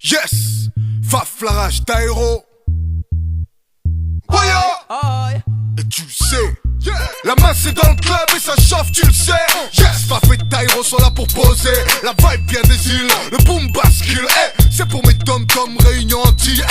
Yes, Faf la rage Taïro. Et tu sais, la main c'est dans le club et ça chauffe, tu le sais. Yes, Faf et Taïro sont là pour poser. La vibe vient des îles, le boom bascule. C'est pour mes tom-tom réunion anti.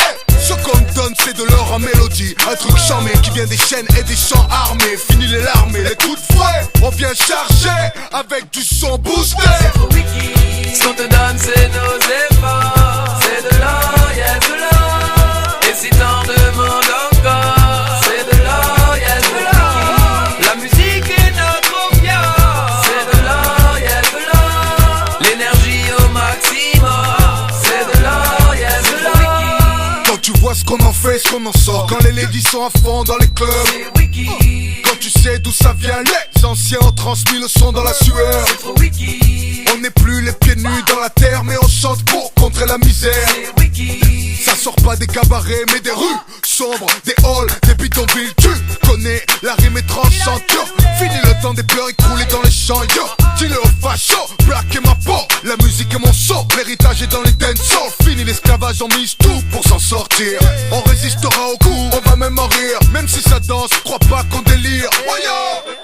Ce qu'on donne c'est de l'or en mélodie. Un truc charmé qui vient des chaînes et des chants armés. Fini les larmes et les coups de fouet. On vient charger avec du son boosté. C'est trop wiki. Ce qu'on te donne c'est nos efforts. C'est de l'or, y'a de l'or. Et si t'en demandes encore, c'est de l'or, y'a de l'or. La musique est notre opium. C'est de l'or, y'a de l'or. L'énergie au maximum. C'est de l'or, y'a de l'or. Quand tu vois ce qu'on en fait, ce qu'on en sort. Quand les ladies sont à fond dans les clubs. C'est wiki. Quand tu sais d'où ça vient, les anciens ont transmis le son dans la sueur. C'est trop wiki. On n'est plus les pieds nus dans la terre, mais on chante pour contrer la misère. C'est wiki. Ça sort pas des cabarets, mais des rues sombres, des halls, des bidonvilles. Tu connais, la rime est tranchante, yo. Fini le temps des pleurs écroulés dans les champs, yo. Dis-le au facho, Black est ma peau. La musique est mon son, l'héritage est dans les dancehall. Fini l'esclavage, on mise tout pour s'en sortir. On résistera au coup, on va même en rire. Même si ça danse, crois pas qu'on délire.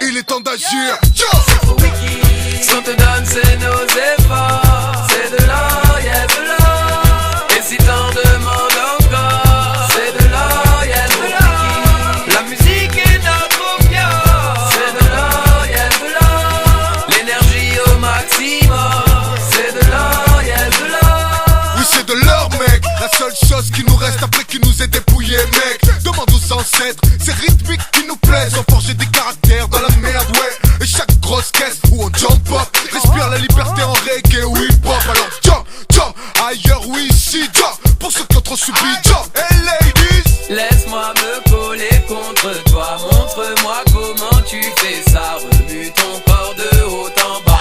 Il est temps d'agir, yo. C'est trop wiki. Ce qu'on te donne c'est nos efforts. C'est de l'or, y'a de l'or. Et si t'en demandes encore, c'est de l'or, y'a de l'or. La musique est notre opium. C'est de l'or, y'a de l'or. L'énergie au maximum. C'est de l'or, y'a de l'or. Oui c'est de l'or mec. La seule chose qui nous reste après qui nous est dépouillé mec. Demande aux ancêtres, c'est rythmique qui nous plaisent. On forgeait des caractères dans la merde ouais. Et chaque grosse caisse où on jump up respire la liberté en reggae ou hip hop. Alors jump, jump, ailleurs ou ici jump. Pour ceux qui ont trop subi jump. Hey ladies, Laisse-moi me coller contre toi. Montre-moi comment tu fais ça.